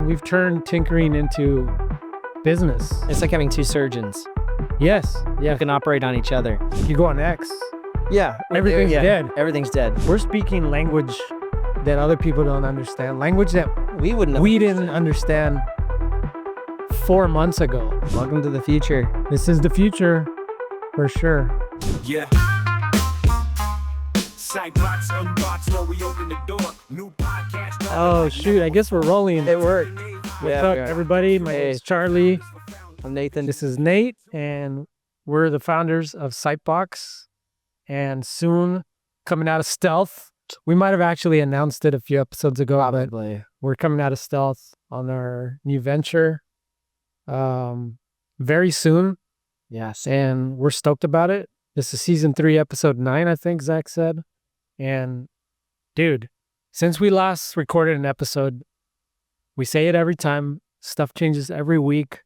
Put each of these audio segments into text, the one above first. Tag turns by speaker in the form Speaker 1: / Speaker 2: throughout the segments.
Speaker 1: we've turned tinkering into business.
Speaker 2: It's like having two surgeons.
Speaker 1: Yes. Yeah.
Speaker 2: You can operate on each other.
Speaker 1: You go on X.
Speaker 2: Yeah.
Speaker 1: Everything's dead.
Speaker 2: Everything's dead.
Speaker 1: We're speaking language that other people don't understand. Language that we didn't understand 4 months ago.
Speaker 2: Welcome to the future.
Speaker 1: This is the future, for sure.
Speaker 3: Yeah. Sightbox, unbox, where we open the door. New podcast.
Speaker 1: Oh shoot, I guess we're rolling.
Speaker 2: It worked.
Speaker 1: What's up, everybody? My name's Charlie.
Speaker 2: I'm Nathan.
Speaker 1: This is Nate, and we're the founders of Sightbox. And soon, coming out of stealth. We might have actually announced it a few episodes ago,
Speaker 2: Probably.
Speaker 1: but we're coming out of stealth on our new venture very soon.
Speaker 2: Yes.
Speaker 1: And we're stoked about it. This is season 3, episode 9, I think Zach said. And dude, since we last recorded an episode, we say it every time. Stuff changes every week,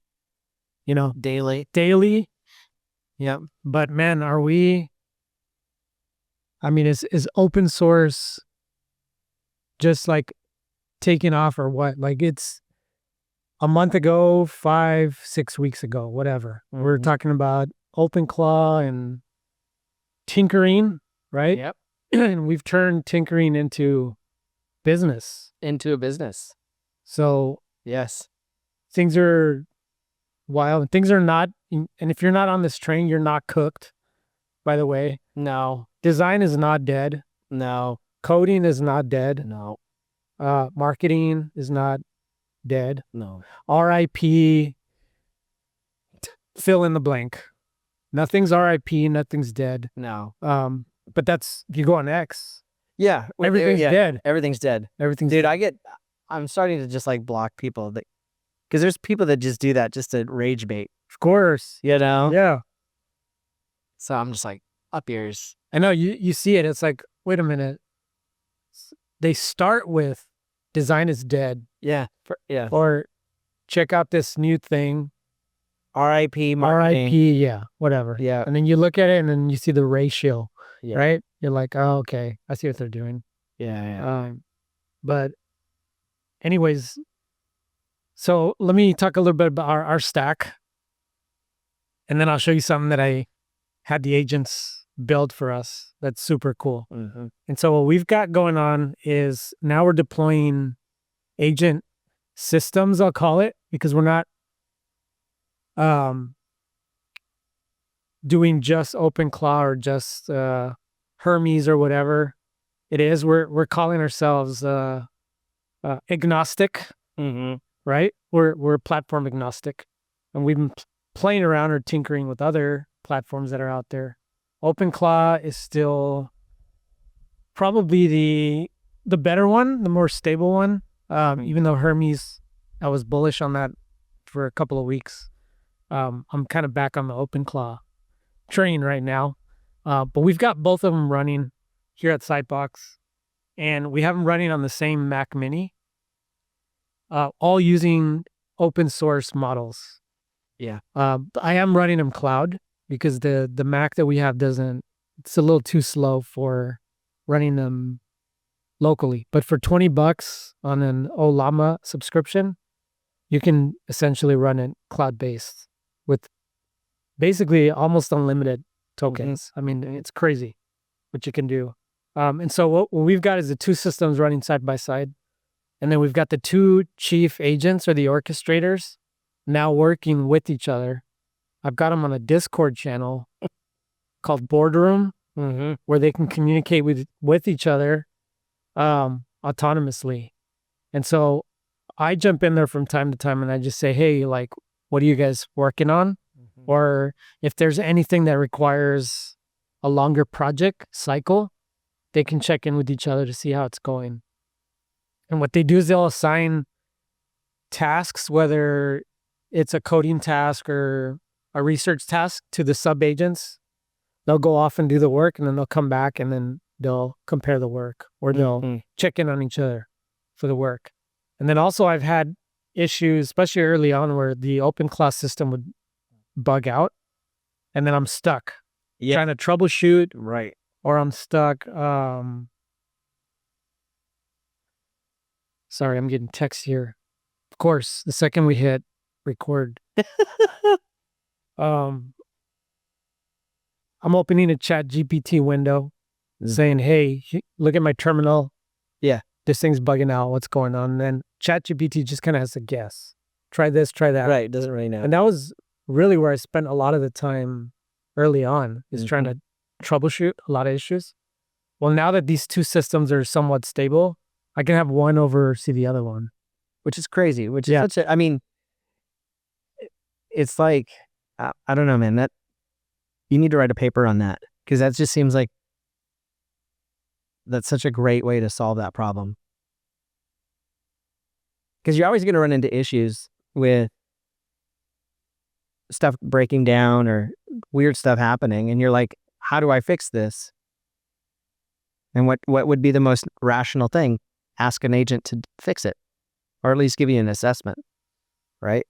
Speaker 1: you know,
Speaker 2: Daily.
Speaker 1: Yep. But man, is open source just like taking off or what? Like it's a month ago, 5-6 weeks ago, whatever.
Speaker 2: Mm-hmm.
Speaker 1: We're talking about OpenClaw and tinkering, right?
Speaker 2: Yep.
Speaker 1: And we've turned tinkering into business.
Speaker 2: Into a business.
Speaker 1: So
Speaker 2: Yes.
Speaker 1: things are wild. Things are not, and if you're not on this train, you're not cooked, by the way.
Speaker 2: No.
Speaker 1: Design is not dead.
Speaker 2: No.
Speaker 1: Coding is not dead.
Speaker 2: No.
Speaker 1: Marketing is not dead.
Speaker 2: No.
Speaker 1: RIP, fill in the blank. Nothing's RIP, nothing's dead.
Speaker 2: No.
Speaker 1: But that's, if you go on X,
Speaker 2: Yeah.
Speaker 1: everything's dead.
Speaker 2: Everything's dead.
Speaker 1: Everything's
Speaker 2: Dude,
Speaker 1: dead.
Speaker 2: I'm starting to just like block people that, because there's people that just do that just to rage bait,
Speaker 1: Of course.
Speaker 2: you know?
Speaker 1: Yeah.
Speaker 2: So I'm just like, up yours.
Speaker 1: I know, you see it. It's like, wait a minute. They start with design is dead.
Speaker 2: Yeah. Yeah.
Speaker 1: Or check out this new thing.
Speaker 2: RIP marketing.
Speaker 1: RIP, yeah, whatever.
Speaker 2: Yeah.
Speaker 1: And then you look at it and then you see the ratio,
Speaker 2: Yeah.
Speaker 1: right? You're like, oh, okay, I see what they're doing.
Speaker 2: Yeah.
Speaker 1: But anyways, so let me talk a little bit about our stack. And then I'll show you something that I had the agents build for us. That's super cool.
Speaker 2: Mm-hmm.
Speaker 1: And so what we've got going on is now we're deploying agent systems, I'll call it, because we're not doing just OpenClaw or just Hermes or whatever it is. We're calling ourselves agnostic,
Speaker 2: Mm-hmm.
Speaker 1: right? We're platform agnostic, and we've been playing around or tinkering with other platforms that are out there. OpenClaw is still probably the better one, the more stable one. Even though Hermes, I was bullish on that for a couple of weeks. I'm kind of back on the OpenClaw train right now. But we've got both of them running here at Sightbox, and we have them running on the same Mac Mini, all using open source models.
Speaker 2: Yeah.
Speaker 1: I am running them cloud because the Mac that we have it's a little too slow for running them locally. But for $20 on an Olama subscription, you can essentially run it cloud-based with basically almost unlimited tokens.
Speaker 2: Mm-hmm.
Speaker 1: I mean, it's crazy what you can do. And so what we've got is the two systems running side by side. And then we've got the two chief agents or the orchestrators now working with each other. I've got them on a Discord channel called Boardroom,
Speaker 2: Mm-hmm.
Speaker 1: where they can communicate with each other autonomously. And so I jump in there from time to time and I just say, hey, like, what are you guys working on?
Speaker 2: Mm-hmm.
Speaker 1: Or if there's anything that requires a longer project cycle, they can check in with each other to see how it's going. And what they do is they'll assign tasks, whether it's a coding task or a research task, to the sub-agents. They'll go off and do the work, and then they'll come back and then they'll compare the work, or they'll check in on each other for the work. And then also I've had issues, especially early on, where the OpenClaw system would bug out, and then I'm stuck trying to troubleshoot,
Speaker 2: Right.
Speaker 1: or I'm stuck. Sorry, I'm getting text here. Of course, the second we hit record, I'm opening a chat GPT window saying, hey, look at my terminal.
Speaker 2: Yeah.
Speaker 1: This thing's bugging out. What's going on? And then chat GPT just kind of has to guess. Try this, try that.
Speaker 2: Right. Doesn't really know.
Speaker 1: And that was really where I spent a lot of the time early on, is trying to troubleshoot a lot of issues. Well, now that these two systems are somewhat stable, I can have one oversee the other one.
Speaker 2: Which is crazy, which is such a, I mean, it's like, I don't know, man, that you need to write a paper on that, because that just seems like that's such a great way to solve that problem. Because you're always going to run into issues with stuff breaking down or weird stuff happening, and you're like, how do I fix this? And what would be the most rational thing? Ask an agent to fix it, or at least give you an assessment, right?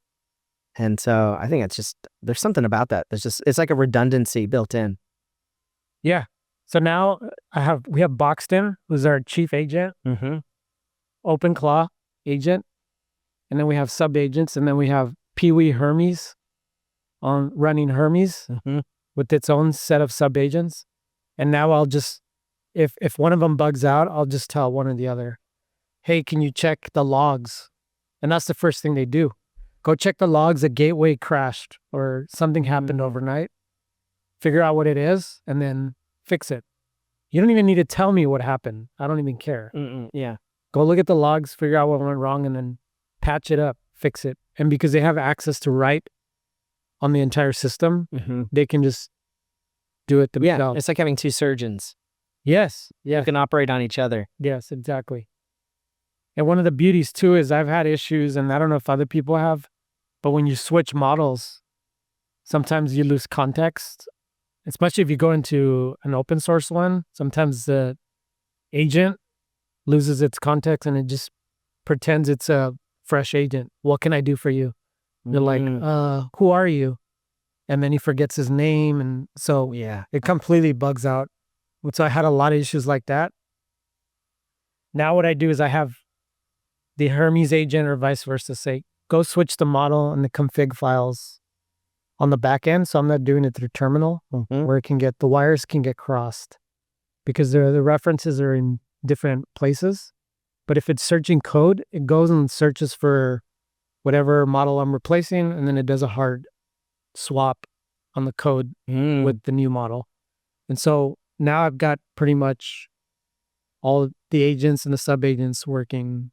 Speaker 2: And so I think it's just, there's something about that. It's like a redundancy built in.
Speaker 1: Yeah. So now we have Boxton, who's our chief agent, OpenClaw agent, and then we have sub agents, and then we have Pee-wee Hermes on running Hermes with its own set of sub agents. And now I'll just, if one of them bugs out, I'll just tell one or the other, hey, can you check the logs? And that's the first thing they do. Go check the logs. A gateway crashed or something happened overnight. Figure out what it is and then fix it. You don't even need to tell me what happened. I don't even care.
Speaker 2: Yeah.
Speaker 1: Go look at the logs, figure out what went wrong, and then patch it up, fix it. And because they have access to write on the entire system, they can just do it themselves.
Speaker 2: Yeah, it's like having two surgeons.
Speaker 1: Yes.
Speaker 2: You can operate on each other.
Speaker 1: Yes, exactly. And one of the beauties too is I've had issues, and I don't know if other people have, but when you switch models, sometimes you lose context, especially if you go into an open source one. Sometimes the agent loses its context and it just pretends it's a fresh agent. What can I do for you? You're like, who are you? And then he forgets his name. And so it completely bugs out. So I had a lot of issues like that. Now what I do is I have the Hermes agent or vice versa say, go switch the model and the config files on the back end. So I'm not doing it through terminal where it can get, the wires can get crossed because the references are in different places. But if it's searching code, it goes and searches for whatever model I'm replacing, and then it does a hard swap on the code with the new model. And so now I've got pretty much all the agents and the sub agents working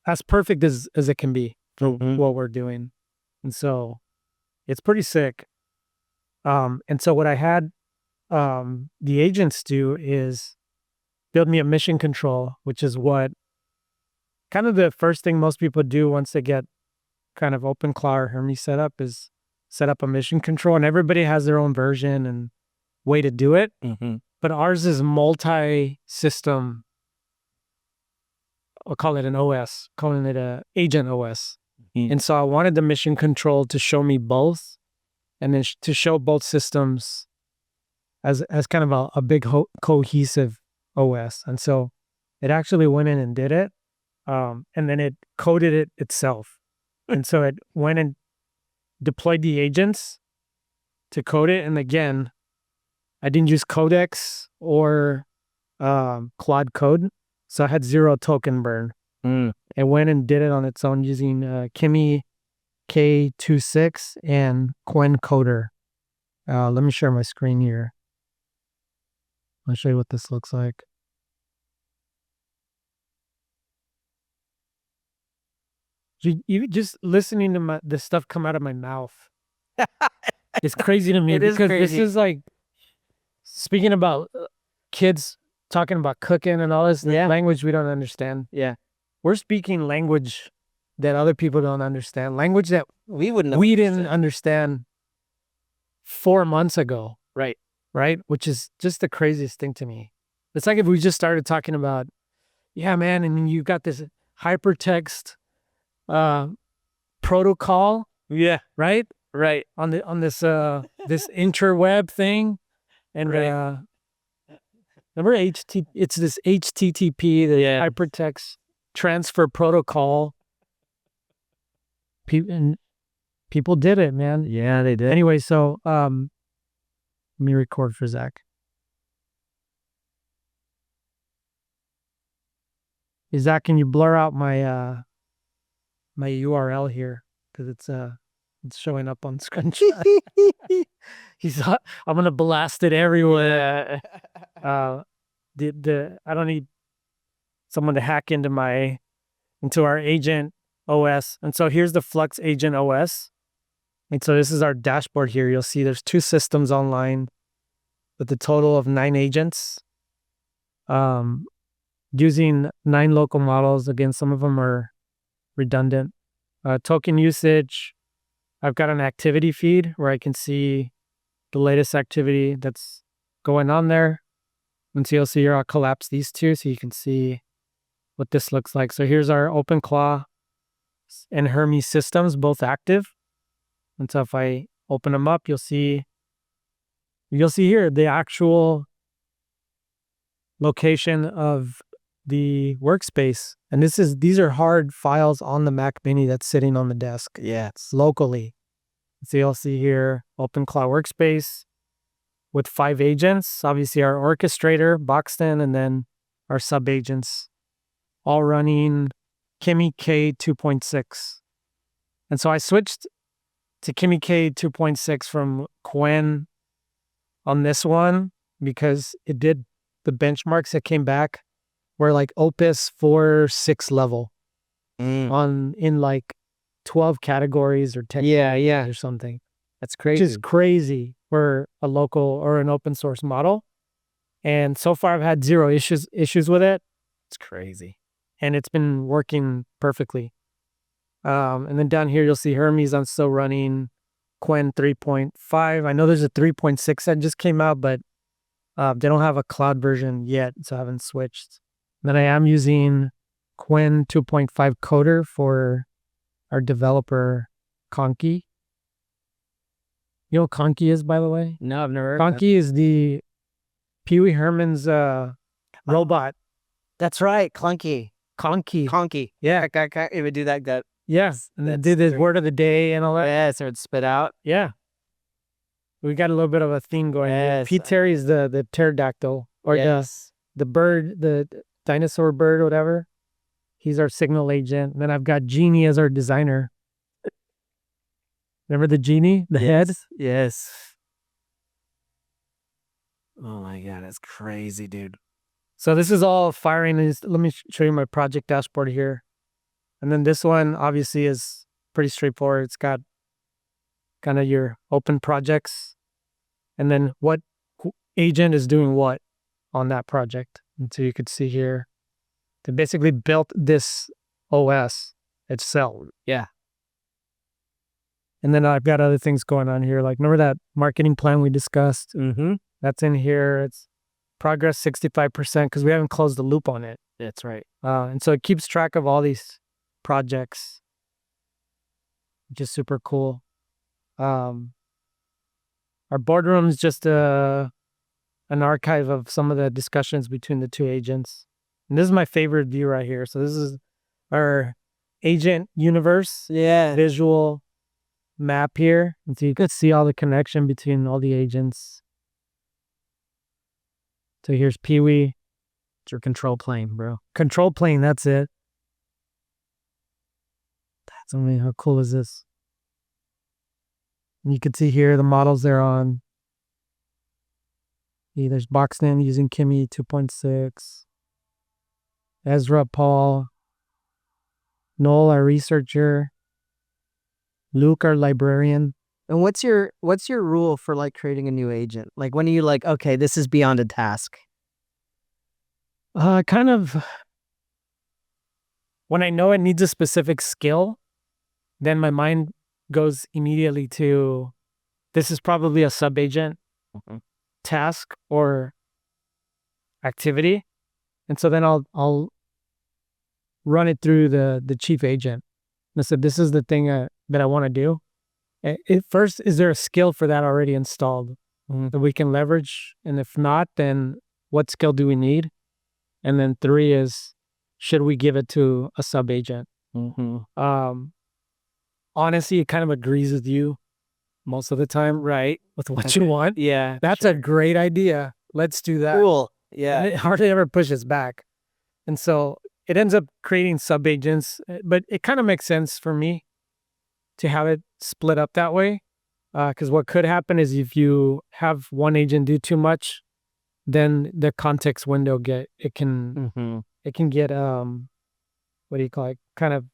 Speaker 1: as perfect as it can be for what we're doing. And so it's pretty sick. And so what I had the agents do is build me a mission control, which is what kind of the first thing most people do once they get kind of OpenClaw or Hermes set up is set up a mission control, and everybody has their own version and way to do it. But ours is multi-system. I'll call it an OS, calling it a agent OS. And so I wanted the mission control to show me both, and then to show both systems as kind of a big cohesive OS. And so it actually went in and did it. And then it coded it itself. And so it went and deployed the agents to code it. And again, I didn't use Codex or Claude Code. So I had zero token burn. It went and did it on its own using Kimi K26 and Quen Coder. Let me share my screen here. I'll show you what this looks like. You just listening to the stuff come out of my mouth. It's crazy to me because this is like speaking about kids talking about cooking and all this language we don't understand.
Speaker 2: Yeah.
Speaker 1: We're speaking language that other people don't understand. Language that
Speaker 2: we
Speaker 1: didn't understand 4 months ago.
Speaker 2: Right.
Speaker 1: Which is just the craziest thing to me. It's like if we just started talking about, yeah, man, and you got this hypertext protocol.
Speaker 2: Yeah.
Speaker 1: Right.
Speaker 2: On
Speaker 1: this this interweb thing. And remember it's this HTTP, the hypertext transfer protocol. And people did it, man.
Speaker 2: Yeah, they did.
Speaker 1: Anyway, so let me record for Zach. Hey, Zach, can you blur out my my URL here because it's showing up on screenshot. I'm gonna blast it everywhere. I don't need someone to hack into our agent OS. And so here's the Flux agent OS. And so this is our dashboard here. You'll see there's 2 systems online with a total of 9 agents. Using 9 local models. Again, some of them are redundant. Token usage. I've got an activity feed where I can see the latest activity that's going on there. And so you'll see here, I'll collapse these 2 so you can see what this looks like. So here's our OpenClaw and Hermes systems, both active. And so if I open them up, you'll see here the actual location of the workspace. And these are hard files on the Mac Mini that's sitting on the desk.
Speaker 2: Yes.
Speaker 1: Locally. So you'll see here OpenClaw workspace with 5 agents. Obviously our orchestrator, Backend, and then our sub agents, all running Kimi K 2.6. And so I switched to Kimi K 2.6 from Quen on this one because it did the benchmarks that came back were like Opus 4.6 level in like 12 categories or 10
Speaker 2: Yeah.
Speaker 1: or something.
Speaker 2: That's crazy.
Speaker 1: Which is crazy for a local or an open source model. And so far I've had 0 issues with it.
Speaker 2: It's crazy.
Speaker 1: And it's been working perfectly. And then down here you'll see Hermes. I'm still running Quen 3.5. I know there's a 3.6 that just came out, but they don't have a cloud version yet, so I haven't switched. Then I am using Quen 2.5 coder for our developer Conky. You know what Conky is, by the way?
Speaker 2: No, I've never heard
Speaker 1: Conky is the Pee Wee Herman's robot.
Speaker 2: That's right. Conky.
Speaker 1: Yeah.
Speaker 2: It would do that.
Speaker 1: Yeah. And then did the word of the day and all that.
Speaker 2: Yeah, so it'd spit out.
Speaker 1: Yeah. We got a little bit of a theme going here.
Speaker 2: Yes.
Speaker 1: Pete Terry is the pterodactyl or the bird, the dinosaur bird or whatever. He's our signal agent. And then I've got Genie as our designer. Remember the genie? The head?
Speaker 2: Yes. Oh my God, that's crazy, dude.
Speaker 1: So this is all firing. Let me show you my project dashboard here. And then this one obviously is pretty straightforward. It's got kind of your open projects and then what agent is doing what on that project. And so you could see here, they basically built this OS itself.
Speaker 2: Yeah.
Speaker 1: And then I've got other things going on here. Like, remember that marketing plan we discussed?
Speaker 2: Mm-hmm.
Speaker 1: That's in here. It's progress 65% because we haven't closed the loop on it.
Speaker 2: That's right.
Speaker 1: And so it keeps track of all these projects, which is super cool. Our boardroom is just an archive of some of the discussions between the 2 agents. And this is my favorite view right here. So this is our agent universe visual map here. And so you could see all the connection between all the agents. So here's Pee Wee.
Speaker 2: It's your control plane, bro.
Speaker 1: Control plane, that's it. I mean, how cool is this? And you can see here the models they're on. Yeah, there's Boxton using Kimi 2.6. Ezra Paul. Noel, our researcher. Luke, our librarian.
Speaker 2: And what's your rule for like creating a new agent? Like when are you like, okay, this is beyond a task?
Speaker 1: Kind of when I know it needs a specific skill, then my mind goes immediately to this is probably a sub-agent task or activity. And so then I'll run it through the chief agent. And I said, this is the thing that I want to do. First, is there a skill for that already installed that we can leverage? And if not, then what skill do we need? And then 3 is, should we give it to a sub-agent? honestly, it kind of agrees with you most of the time
Speaker 2: Right.
Speaker 1: with what you want.
Speaker 2: Yeah.
Speaker 1: That's a great idea. Let's do that.
Speaker 2: Cool.
Speaker 1: And
Speaker 2: Yeah.
Speaker 1: it hardly ever pushes back. And so it ends up creating sub-agents, but it kind of makes sense for me to have it split up that way. Because what could happen is if you have one agent do too much, then the context window
Speaker 2: Mm-hmm.
Speaker 1: it can get what do you call it, kind of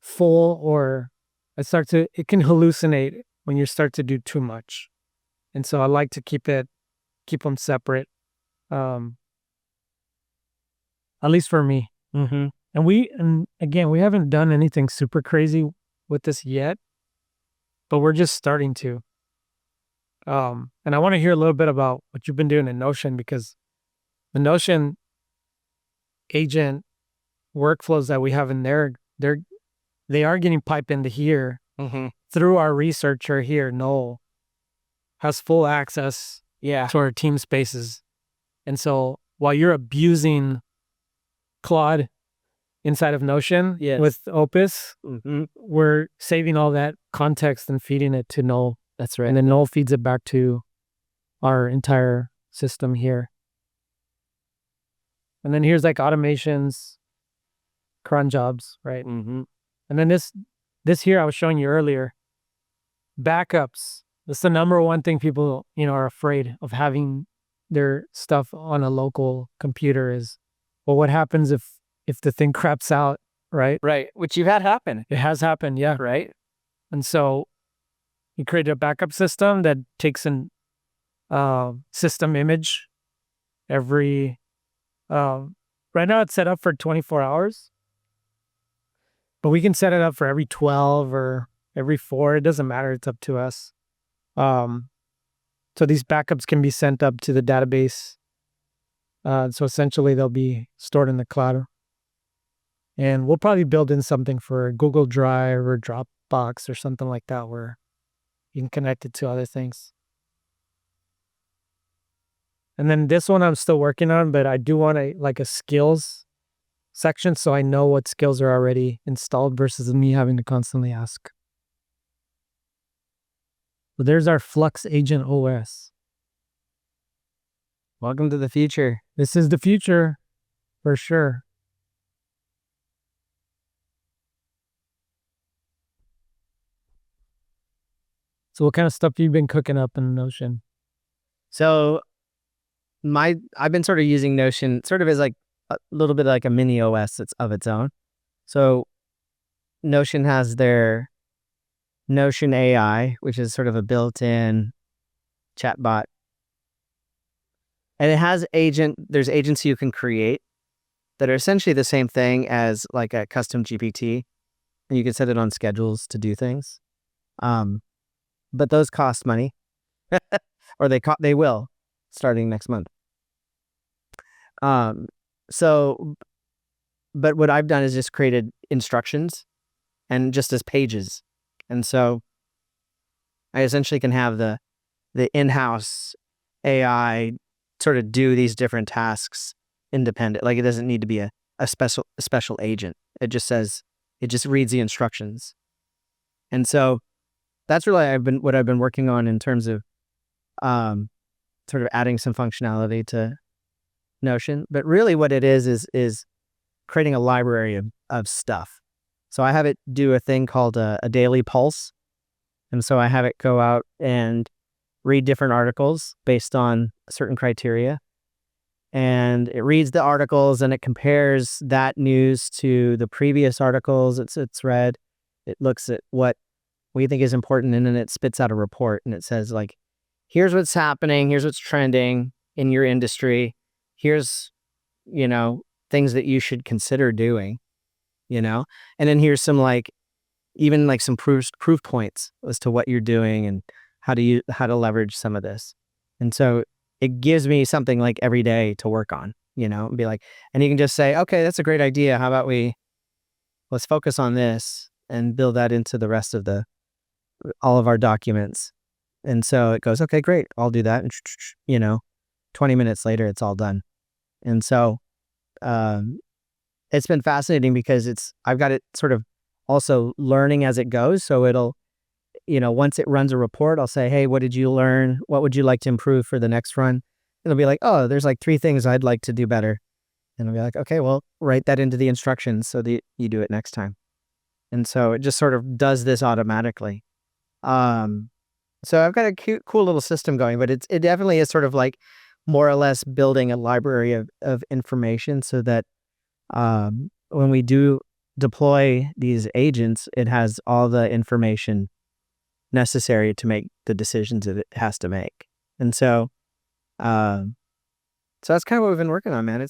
Speaker 1: full, or it can hallucinate when you start to do too much. And so I like to keep them separate, at least for me.
Speaker 2: Mm-hmm.
Speaker 1: And again, we haven't done anything super crazy with this yet, but we're just starting to. And I want to hear a little bit about what you've been doing in Notion, because the Notion agent workflows that we have in there, they are getting piped into here
Speaker 2: Mm-hmm.
Speaker 1: through our researcher here. Noel has full access
Speaker 2: Yeah.
Speaker 1: to our team spaces. And so while you're abusing Claude inside of Notion
Speaker 2: Yes.
Speaker 1: with Opus,
Speaker 2: Mm-hmm.
Speaker 1: we're saving all that context and feeding it to Noel.
Speaker 2: That's right.
Speaker 1: And then Noel feeds it back to our entire system here. And then here's like automations, cron jobs, right?
Speaker 2: Mm-hmm.
Speaker 1: And then this here I was showing you earlier, backups. That's the number one thing people, are afraid of having their stuff on a local computer is, well, what happens if the thing craps out, right?
Speaker 2: Right. Which you've had happen.
Speaker 1: It has happened, yeah.
Speaker 2: Right.
Speaker 1: And so you create a backup system that takes an system image every, right now it's set up for 24 hours, but we can set it up for every 12 or every 4. It doesn't matter. It's up to us. So these backups can be sent up to the database. So essentially they'll be stored in the cloud. And we'll probably build in something for Google Drive or Dropbox or something like that where you can connect it to other things. And then this one I'm still working on, but I do want a skills section so I know what skills are already installed versus me having to constantly ask. So there's our Flux Agent OS.
Speaker 2: Welcome to the future.
Speaker 1: This is the future for sure. So what kind of stuff have you been cooking up in Notion?
Speaker 2: So I've been sort of using Notion sort of as like a little bit like a mini OS that's of its own. So Notion has their Notion AI, which is sort of a built-in chatbot. And it has there's agents you can create that are essentially the same thing as like a custom GPT. And you can set it on schedules to do things. But those cost money. Or they will starting next month. But what I've done is just created instructions and just as pages. And so I essentially can have the in-house AI sort of do these different tasks independent. Like it doesn't need to be a special agent. It just reads the instructions. And so that's really what I've been working on in terms of sort of adding some functionality to Notion. But really what it is creating a library of stuff. So I have it do a thing called a daily pulse. And so I have it go out and read different articles based on certain criteria. And it reads the articles and it compares that news to the previous articles it's read. It looks at what we think is important, and then it spits out a report and it says like, here's what's happening, here's what's trending in your industry, here's, things that you should consider doing, and then here's some even some proof points as to what you're doing and how to leverage some of this. And so it gives me something like every day to work on, and be like, and you can just say, okay, that's a great idea. How about let's focus on this and build that into the rest of all of our documents. And so it goes, okay, great, I'll do that. And 20 minutes later, it's all done. And so it's been fascinating because I've got it sort of also learning as it goes. So it'll, once it runs a report, I'll say, hey, what did you learn? What would you like to improve for the next run? It'll be like, oh, there's like 3 things I'd like to do better. And I'll be like, okay, well, write that into the instructions so that you do it next time. And so it just sort of does this automatically. So I've got a cool little system going, but it definitely is sort of like more or less building a library of information so that when we do deploy these agents, it has all the information necessary to make the decisions that it has to make. And so, so that's kind of what we've been working on, man.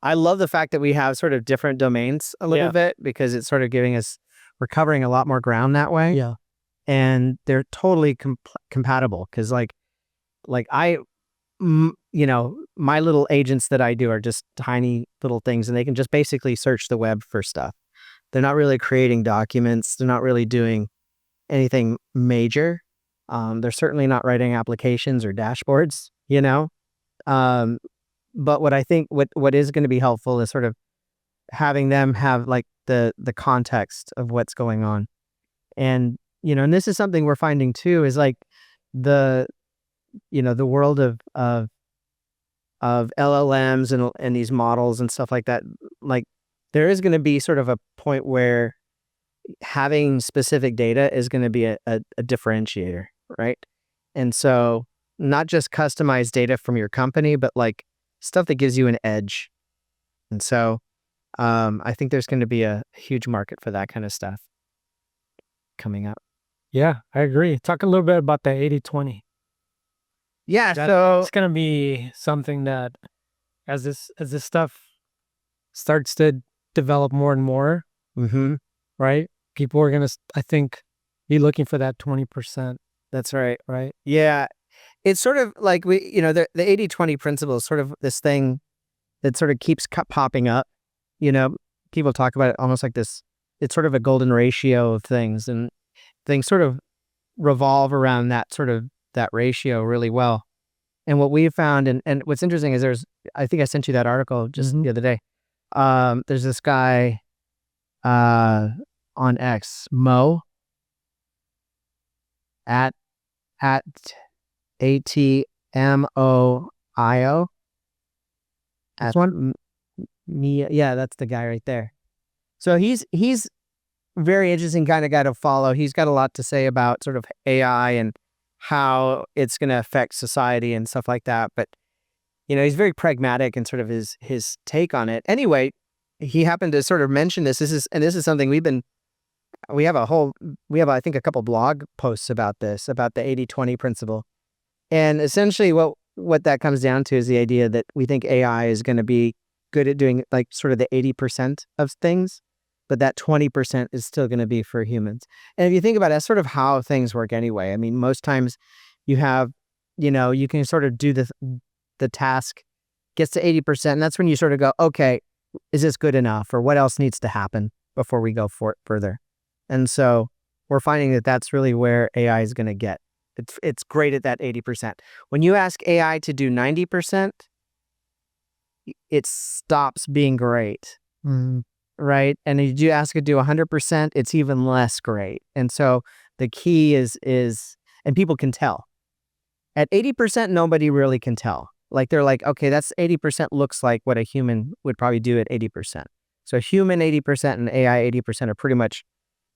Speaker 2: I love the fact that we have sort of different domains a little bit, because it's sort of we're covering a lot more ground that way.
Speaker 1: Yeah.
Speaker 2: And they're totally compatible, because like my little agents that I do are just tiny little things, and they can just basically search the web for stuff. They're not really creating documents. They're not really doing anything major. They're certainly not writing applications or dashboards, but what I think what is going to be helpful is sort of having them have like the context of what's going on. And and this is something we're finding too, is like the world of LLMs and these models and stuff like that. Like there is going to be sort of a point where having specific data is going to be a differentiator, right? And so not just customized data from your company, but like stuff that gives you an edge. And so I think there's going to be a huge market for that kind of stuff coming up.
Speaker 1: Yeah, I agree. Talk a little bit about the 80/20.
Speaker 2: Yeah,
Speaker 1: So it's gonna be something that as this stuff starts to develop more and more, right? People are gonna, I think, be looking for that 20%.
Speaker 2: That's right.
Speaker 1: Right?
Speaker 2: Yeah. It's sort of like the 80/20 principle is sort of this thing that sort of keeps popping up. People talk about it almost like this. It's sort of a golden ratio of things, and things sort of revolve around that ratio really well. And what we've found, and what's interesting is I think I sent you that article just the other day. There's this guy on X, Mo, at ATMOIO.
Speaker 1: This one?
Speaker 2: Yeah, that's the guy right there. So he's very interesting kind of guy to follow. He's got a lot to say about sort of AI and how it's going to affect society and stuff like that. But, he's very pragmatic and sort of his take on it. Anyway, he happened to sort of mention this. This is something we have I think a couple blog posts about this, about the 80/20 principle. And essentially what that comes down to is the idea that we think AI is going to be good at doing like sort of the 80% of things, but that 20% is still going to be for humans. And if you think about it, that's sort of how things work anyway. I mean, most times you have, you can sort of do the task, gets to 80%, and that's when you sort of go, okay, is this good enough? Or what else needs to happen before we go further? And so we're finding that that's really where AI is going to get. It's great at that 80%. When you ask AI to do 90%, it stops being great. Right? And if you ask it to do 100%, it's even less great. And so the key is, and people can tell. At 80%, nobody really can tell. Like they're like, okay, that's 80% looks like what a human would probably do at 80%. So human 80% and AI 80% are pretty much,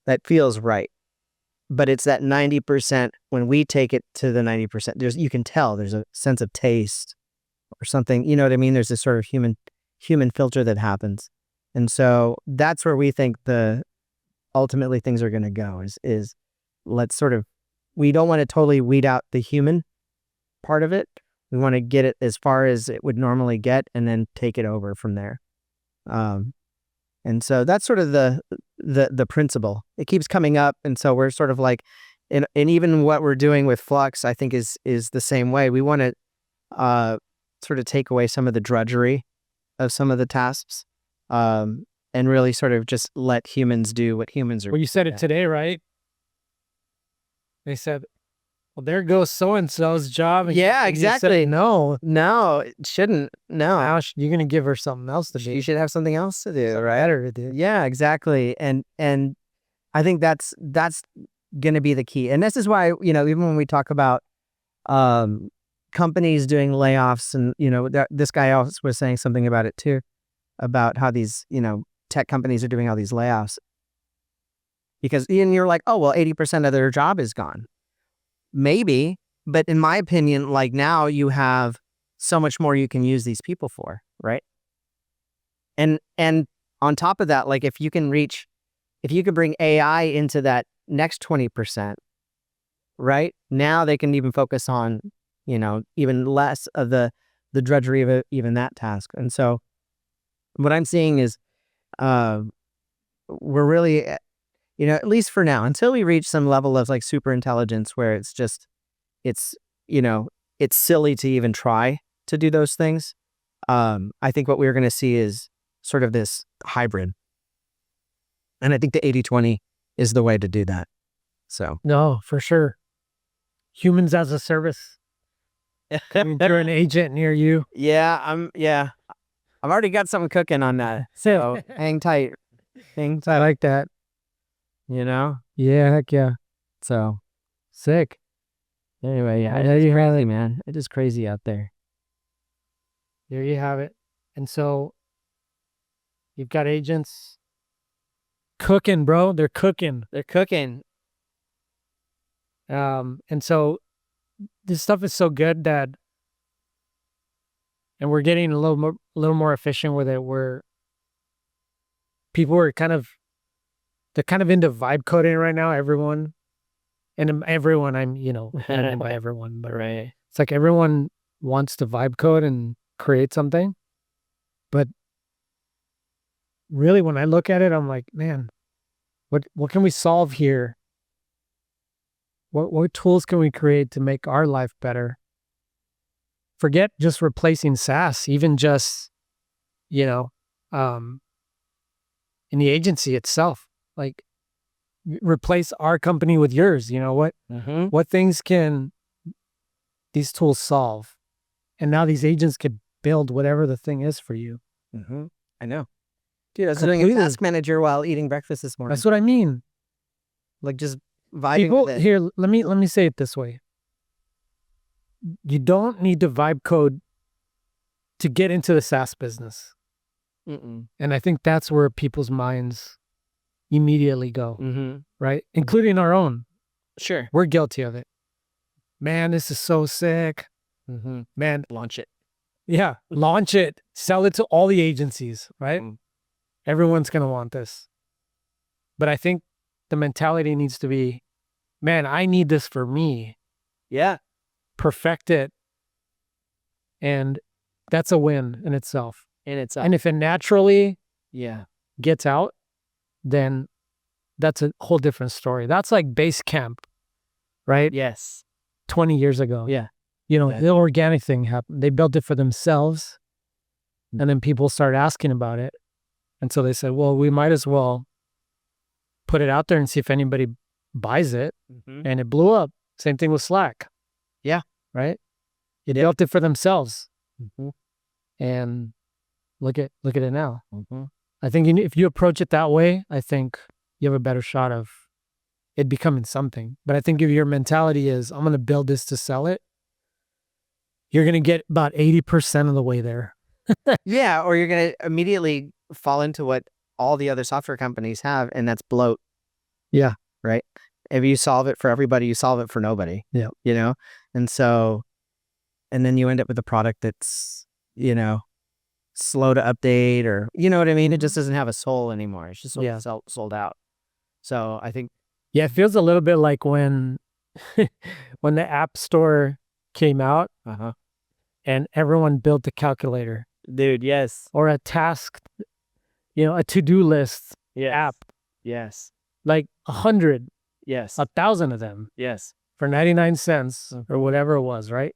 Speaker 2: that feels right. But it's that 90% when we take it to the 90%, you can tell there's a sense of taste or something. You know what I mean? There's this sort of human filter that happens. And so that's where we think ultimately things are going to go is let's sort of, we don't want to totally weed out the human part of it. We want to get it as far as it would normally get and then take it over from there. And so that's sort of the principle. It keeps coming up. And so we're sort of like, and even what we're doing with Flux, I think is the same way. We want to sort of take away some of the drudgery of some of the tasks. And really sort of just let humans do what humans are.
Speaker 1: Well, you said it today, right? They said well, there goes so-and-so's job. And
Speaker 2: Yeah,
Speaker 1: and you said
Speaker 2: exactly.
Speaker 1: no.
Speaker 2: No, it shouldn't. No.
Speaker 1: Now you're going to give her something else to do.
Speaker 2: You should have something else to do,
Speaker 1: Something
Speaker 2: right?
Speaker 1: better to do.
Speaker 2: Yeah, exactly. And I think that's going to be the key. And this is why, even when we talk about companies doing layoffs, and this guy else was saying something about it too, about how these tech companies are doing all these layoffs, because you're like, oh well, 80% of their job is gone, maybe, but in my opinion, like now you have so much more you can use these people for, right? And on top of that, like if you could bring AI into that next 20%, right? Now they can even focus on, even less of the drudgery of even that task. And so what I'm seeing is we're really, at least for now, until we reach some level of like super intelligence where it's silly to even try to do those things. I think what we're going to see is sort of this hybrid. And I think the 80-20 is the way to do that. So
Speaker 1: No, for sure. Humans as a service. Coming through an agent near you.
Speaker 2: yeah, I've already got something cooking on that. So hang tight.
Speaker 1: I like that. Yeah, heck yeah.
Speaker 2: So
Speaker 1: Sick.
Speaker 2: anyway,
Speaker 1: Yeah,
Speaker 2: it's crazy, man. It is crazy out there.
Speaker 1: There you have it. And so you've got agents cooking, bro. They're cooking. And so this stuff is so good that, and we're getting a little more efficient with it, where people are they're kind of into vibe coding right now, everyone. And everyone, I mean by everyone, but
Speaker 2: Right.
Speaker 1: it's like everyone wants to vibe code and create something. But really, when I look at it, I'm like, man, what can we solve here? What tools can we create to make our life better? Forget just replacing SaaS, even just, in the agency itself, like replace our company with yours. What things can these tools solve? And now these agents could build whatever the thing is for you.
Speaker 2: I know. Dude, I was doing a
Speaker 1: Completely.
Speaker 2: task manager while eating breakfast this morning.
Speaker 1: That's what I mean.
Speaker 2: Like just vibing
Speaker 1: People
Speaker 2: with it.
Speaker 1: here, let me say it this way. You don't need to vibe code to get into the SaaS business.
Speaker 2: Mm-mm.
Speaker 1: And I think that's where people's minds immediately go,
Speaker 2: Mm-hmm.
Speaker 1: right? Including our own.
Speaker 2: Sure.
Speaker 1: We're guilty of it. Man, this is so sick.
Speaker 2: Mm-hmm.
Speaker 1: Man,
Speaker 2: Launch it.
Speaker 1: yeah, launch it. Sell it to all the agencies, right?
Speaker 2: Mm.
Speaker 1: Everyone's going to want this. But I think the mentality needs to be, man, I need this for me.
Speaker 2: Yeah.
Speaker 1: Perfect it. And that's a win in itself. And if it naturally gets out, then that's a whole different story. That's like Basecamp, right?
Speaker 2: Yes.
Speaker 1: 20 years ago.
Speaker 2: Yeah.
Speaker 1: The organic thing happened. They built it for themselves, and then people started asking about it. And so they said, well, we might as well put it out there and see if anybody buys it.
Speaker 2: Mm-hmm.
Speaker 1: And it blew up. Same thing with Slack.
Speaker 2: Yeah.
Speaker 1: Right? They built it for themselves.
Speaker 2: Mm-hmm.
Speaker 1: And look at it now.
Speaker 2: Mm-hmm.
Speaker 1: I think if you approach it that way, I think you have a better shot of it becoming something. But I think if your mentality is, I'm going to build this to sell it, you're going to get about 80% of the way there.
Speaker 2: Yeah, or you're going to immediately fall into what all the other software companies have, and that's bloat.
Speaker 1: Yeah.
Speaker 2: Right? If you solve it for everybody, you solve it for nobody.
Speaker 1: Yeah.
Speaker 2: And so, and then you end up with a product that's, slow to update, or, you know what I mean? It just doesn't have a soul anymore. It's just sold out. So I think.
Speaker 1: Yeah, it feels a little bit like when the App Store came out and everyone built a calculator.
Speaker 2: Dude, yes.
Speaker 1: Or a task, a to-do list app.
Speaker 2: Yes.
Speaker 1: Like 100,
Speaker 2: Yes.
Speaker 1: 1,000 of them.
Speaker 2: Yes.
Speaker 1: For 99 cents or whatever it was, right?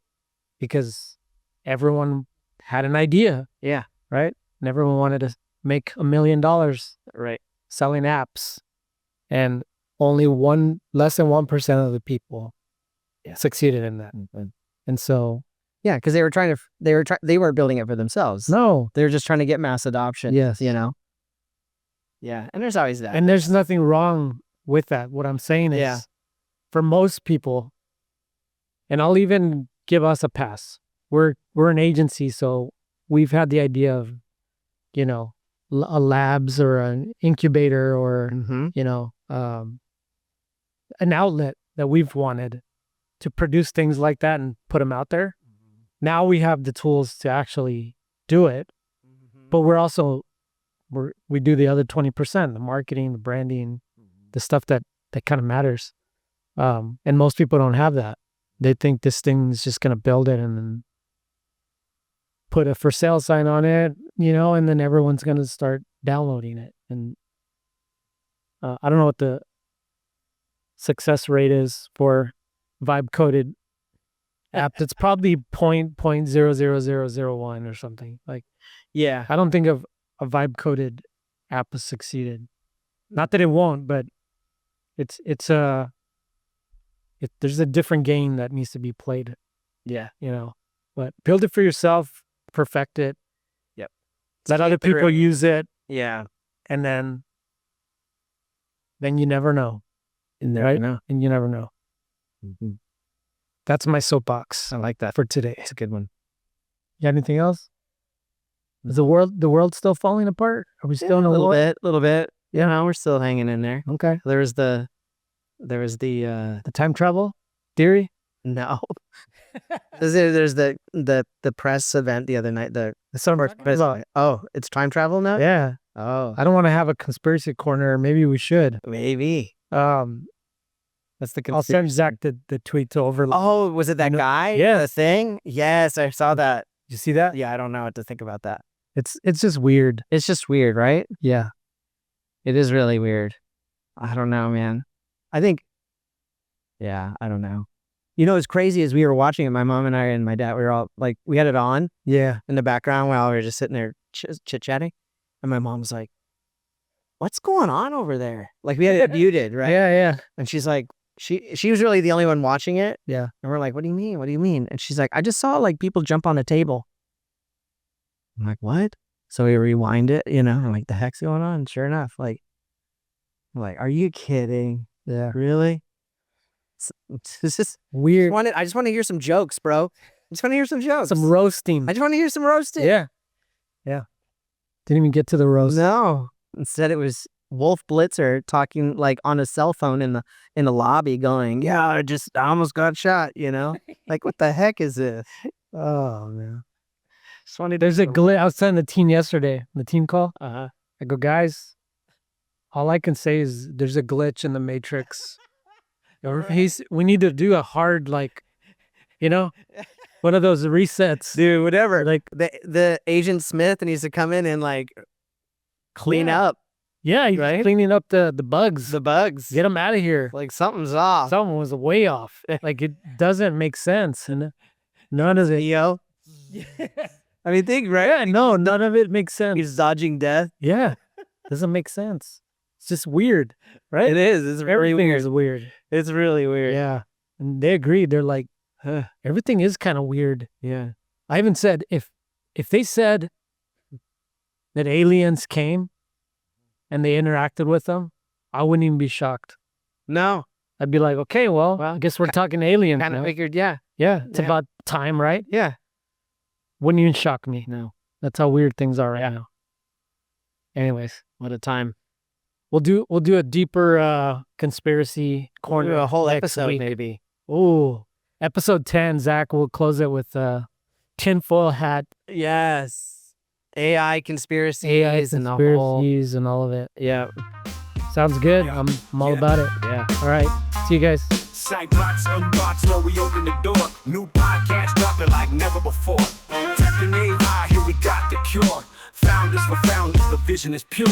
Speaker 1: Because everyone had an idea.
Speaker 2: Yeah.
Speaker 1: Right? And everyone wanted to make $1 million.
Speaker 2: Right.
Speaker 1: Selling apps. And only less than 1% of the people succeeded in that. And so,
Speaker 2: Yeah, because they weren't building it for themselves.
Speaker 1: no,
Speaker 2: They were just trying to get mass adoption.
Speaker 1: Yes.
Speaker 2: You know? Yeah. And there's always that.
Speaker 1: and there's nothing wrong with that. What I'm saying is,
Speaker 2: Yeah.
Speaker 1: for most people, and I'll even give us a pass. We're an agency, so we've had the idea of, you know, a labs or an incubator or
Speaker 2: Mm-hmm.
Speaker 1: you know, an outlet that we've wanted to produce things like that and put them out there. Now we have the tools to actually do it, but we do the other 20%, the marketing, the branding, the stuff that kind of matters. And most people don't have that. They think this thing's just going to build it and then put a for sale sign on it, you know, and then everyone's going to start downloading it. And I don't know what the success rate is for vibe coded app. It's probably 0.00001 or something. Like,
Speaker 2: Yeah.
Speaker 1: I don't think of a vibe coded app has succeeded. Not that it won't, but there's a different game that needs to be played,
Speaker 2: Yeah.
Speaker 1: you know. But build it for yourself, perfect it.
Speaker 2: Yep.
Speaker 1: Let other people use it,
Speaker 2: Yeah.
Speaker 1: and then you never know.
Speaker 2: Right?
Speaker 1: And you never know.
Speaker 2: Mm-hmm.
Speaker 1: That's my soapbox
Speaker 2: I like that.
Speaker 1: for today.
Speaker 2: It's a good one.
Speaker 1: You got anything else? Is the world still falling apart? Are we still in a
Speaker 2: little
Speaker 1: war?
Speaker 2: bit. Yeah, no, we're still hanging in there.
Speaker 1: Okay.
Speaker 2: There was the
Speaker 1: The time travel theory?
Speaker 2: no. There's the press event the other night. The
Speaker 1: That's what I'm talking about.
Speaker 2: Oh, it's time travel now?
Speaker 1: Yeah.
Speaker 2: Oh,
Speaker 1: I don't want to have a conspiracy corner. Maybe we should.
Speaker 2: maybe. That's the
Speaker 1: I'll send Zach the tweet to overlay.
Speaker 2: Oh, was it that
Speaker 1: No,
Speaker 2: guy?
Speaker 1: yes.
Speaker 2: The thing? Yes, I saw that.
Speaker 1: Did you see that?
Speaker 2: Yeah, I don't know what to think about that.
Speaker 1: It's just weird.
Speaker 2: It's just weird, right?
Speaker 1: Yeah.
Speaker 2: It is really weird. I don't know, man. I think, yeah, I don't know. You know, what's crazy is we were watching it, my mom and I and my dad, we were all like, we had it on
Speaker 1: Yeah.
Speaker 2: in the background while we were just sitting there chit-chatting. And my mom was like, what's going on over there? Like we had it muted, right?
Speaker 1: Yeah.
Speaker 2: And she's like, she was really the only one watching it.
Speaker 1: Yeah.
Speaker 2: And we're like, what do you mean? What do you mean? And she's like, I just saw like people jump on a table. I'm like, what? So we rewind it, you know, I'm like, the heck's going on? Sure enough, like, I'm like, are you kidding?
Speaker 1: Yeah.
Speaker 2: Really? It's just
Speaker 1: Weird.
Speaker 2: I just want to hear some jokes, bro. I just want to hear some jokes.
Speaker 1: Some roasting.
Speaker 2: I just want to hear some roasting.
Speaker 1: Yeah. Didn't even get to the roast.
Speaker 2: No. Instead, it was Wolf Blitzer talking like on a cell phone in the lobby, going, "Yeah, I almost got shot." You know, like what the heck is this?
Speaker 1: Oh man.
Speaker 2: Just wanted
Speaker 1: There's a glitch. I was telling the team yesterday, the team call.
Speaker 2: Uh-huh.
Speaker 1: I go, guys, all I can say is there's a glitch in the matrix. We need to do a hard, like, you know, one of those resets.
Speaker 2: Dude, whatever.
Speaker 1: Like,
Speaker 2: The Agent Smith needs to come in and like clean
Speaker 1: Yeah.
Speaker 2: up
Speaker 1: yeah, he's
Speaker 2: Right?
Speaker 1: cleaning up the bugs.
Speaker 2: the bugs.
Speaker 1: Get them out of here.
Speaker 2: Like something's off.
Speaker 1: Someone was way off. Like, it doesn't make sense. And none of it.
Speaker 2: Theo. I mean, think right.
Speaker 1: Yeah, no, none of it makes sense.
Speaker 2: He's dodging death.
Speaker 1: Yeah. Doesn't make sense. It's just weird, right?
Speaker 2: It is. It's really
Speaker 1: Everything
Speaker 2: weird.
Speaker 1: is weird.
Speaker 2: It's really weird.
Speaker 1: Yeah. And they agreed. They're like,
Speaker 2: Huh.
Speaker 1: everything is kind of weird.
Speaker 2: Yeah.
Speaker 1: I even said, if they said that aliens came and they interacted with them, I wouldn't even be shocked.
Speaker 2: No.
Speaker 1: I'd be like, okay, well, I guess we're talking aliens
Speaker 2: Kind of
Speaker 1: now.
Speaker 2: figured. Yeah.
Speaker 1: Yeah, it's
Speaker 2: Yeah.
Speaker 1: about time, right?
Speaker 2: Yeah.
Speaker 1: Wouldn't even shock me.
Speaker 2: No.
Speaker 1: That's how weird things are right
Speaker 2: Yeah.
Speaker 1: now. Anyways,
Speaker 2: What a time.
Speaker 1: we'll do a deeper conspiracy corner.
Speaker 2: A whole
Speaker 1: next
Speaker 2: episode,
Speaker 1: week.
Speaker 2: maybe.
Speaker 1: Ooh, episode 10. Zach will close it with tinfoil hat,
Speaker 2: Yes. AI conspiracies
Speaker 1: AI
Speaker 2: and the whole.
Speaker 1: conspiracies, and all of it.
Speaker 2: Yeah.
Speaker 1: Sounds good. I'm all
Speaker 3: Yeah.
Speaker 1: about it.
Speaker 2: Yeah.
Speaker 1: All right, see you guys.
Speaker 3: Sightbox, unbox, know we open the door. New podcast dropping like never before. Tapping AI, here we got the cure. Founders for founders, the vision is pure.